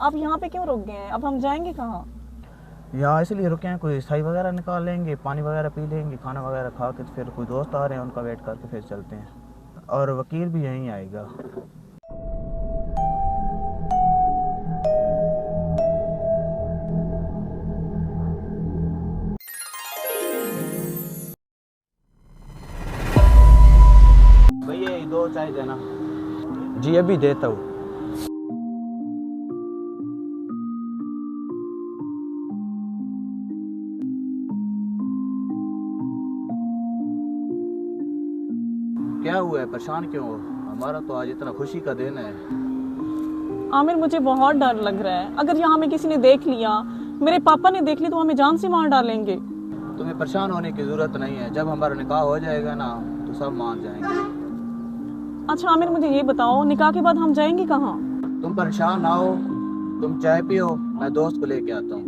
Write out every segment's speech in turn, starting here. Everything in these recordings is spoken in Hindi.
आप यहाँ पे क्यों रुक गए हैं? अब हम जाएंगे कहाँ? यहाँ इसलिए रुके हैं, कोई सही वगैरह निकाल लेंगे, पानी वगैरह पी लेंगे, खाना वगैरह खा के फिर कोई दोस्त आ रहे हैं उनका वेट करके फिर चलते हैं। और वकील भी यहीं आएगा। भैया 2 चाय देना। जी अभी देता हूँ। क्या हुआ है, परेशान क्यों हो? हमारा तो आज इतना खुशी का दिन है। आमिर मुझे बहुत डर लग रहा है। अगर यहाँ हमें किसी ने देख लिया, मेरे पापा ने देख ली तो हमें जान से मार डालेंगे। तुम्हें परेशान होने की जरूरत नहीं है, जब हमारा निकाह हो जाएगा ना तो सब मान जाएंगे। अच्छा आमिर मुझे ये बताओ, निकाह के बाद हम जाएंगे कहाँ? तुम परेशान ना हो, तुम चाय पियो, मैं दोस्त को लेके आता हूँ।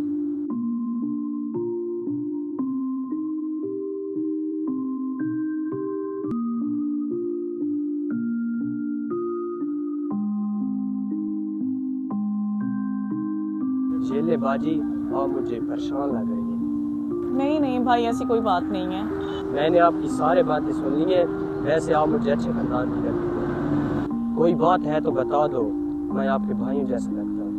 झेले बाजी और मुझे परेशान लग रही है। नहीं नहीं भाई, ऐसी कोई बात नहीं है। मैंने आपकी सारी बातें सुन ली है। वैसे आप मुझे अच्छे खानदान की लगती है। कोई बात है तो बता दो, मैं आपके भाइयों जैसा लगता हूँ।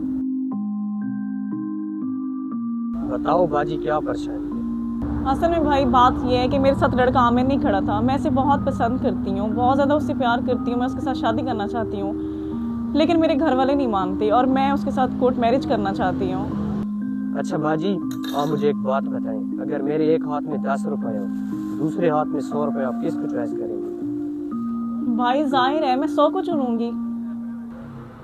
बताओ बाजी क्या परेशानी है? असल में भाई बात यह है कि मेरे साथ लड़का आमिर नहीं खड़ा था। मैं इसे बहुत पसंद करती हूँ, बहुत ज़्यादा उससे प्यार करती हूँ। मैं उसके साथ शादी करना चाहती हूँ, लेकिन मेरे घर वाले नहीं मानते और मैं उसके साथ कोर्ट मैरिज करना चाहती हूँ। अच्छा बाजी, आप मुझे एक बात बताएं, अगर मेरे एक हाथ में 10 रुपए हो, दूसरे हाथ में 100 रुपए, आप किसको चॉइस करेंगे? भाई जाहिर है मैं 100 को चुनूंगी।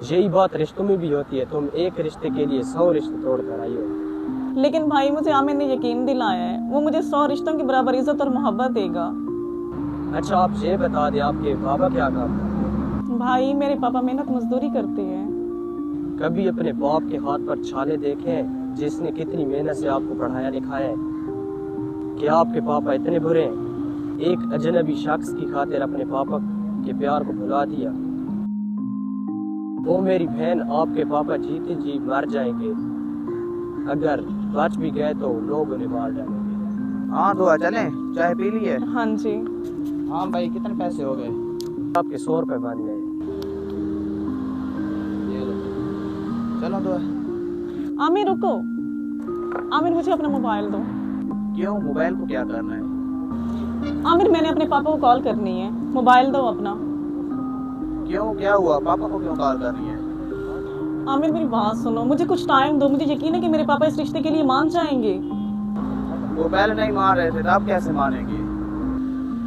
यही बात रिश्तों में भी होती है। तुम एक रिश्ते के लिए 100 रिश्ते तोड़ कर आई हो। लेकिन भाई मुझे आमिर ने यकीन दिलाया है, वो मुझे 100 रिश्तों के बराबर इज्जत और मोहब्बत देगा। अच्छा आप ये बता दें, आपके बाबा क्या काम करते हैं? भाई मेरे पापा मेहनत मजदूरी करते हैं। कभी अपने बाप के हाथ पर छाले देखे हैं, जिसने कितनी मेहनत से आपको पढ़ाया लिखाया है? क्या आपके पापा इतने बुरे हैं? एक अजनबी शख्स की खातिर अपने पापा के प्यार को भुला दिया। वो मेरी बहन, आपके पापा जीते जी मर जाएंगे। अगर बच भी गए तो लोग उन्हें मार डालेंगे। हाँ दुआ, चलें? चाय पी ली है? हाँ जी। हाँ भाई, कितने पैसे हो गए? आपके 100 रुपए बन गए। ये लो, चलो दुआ। आमिर रुको, आमिर मुझे अपना मोबाइल दो। क्यों, मोबाइल को क्या करना है? आमिर मैंने अपने पापा को कॉल करनी है, मोबाइल दो अपना। क्यों, क्या हुआ? पापा को क्यों कॉल कर रही है? आमिर मेरी बात सुनो, मुझे कुछ टाइम दो। मुझे यकीन है कि मेरे पापा इस रिश्ते के लिए मान जाएंगे। वो पहले नहीं मान रहे थे, तो अब कैसे मानेंगे?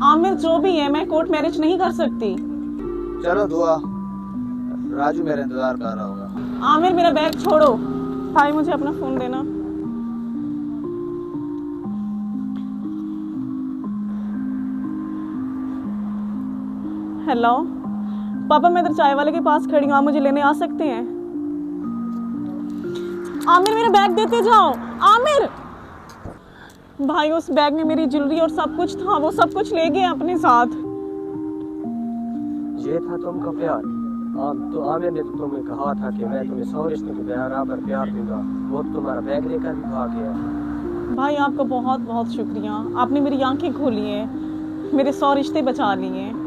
आमिर जो भी है, मैं कोर्ट मैरिज नहीं कर सकती। चलो दुआ, राजू मेरा इंतजार कर रहा होगा। आमिर मेरा बैग छोड़ो। भाई मुझे अपना फोन देना। हेलो पापा, मैं इधर चाय वाले के पास खड़ी हूँ, आप मुझे लेने आ सकते हैं? आमिर मेरा बैग देते जाओ। आमिर भाई, उस बैग में मेरी ज्वेलरी और सब कुछ था, वो सब कुछ ले गए अपने साथ। ये था तुमका प्यार? तो आमिर ने तो तुम्हें कहा था कि मैं तुम्हें 100 रिश्तों के बराबर प्यार दूंगा। वो तुम्हारा बैग लेकर भी भाग गया। भाई आपका बहुत बहुत शुक्रिया, आपने मेरी आंखें खोली हैं, मेरे 100 रिश्ते बचा लिए हैं।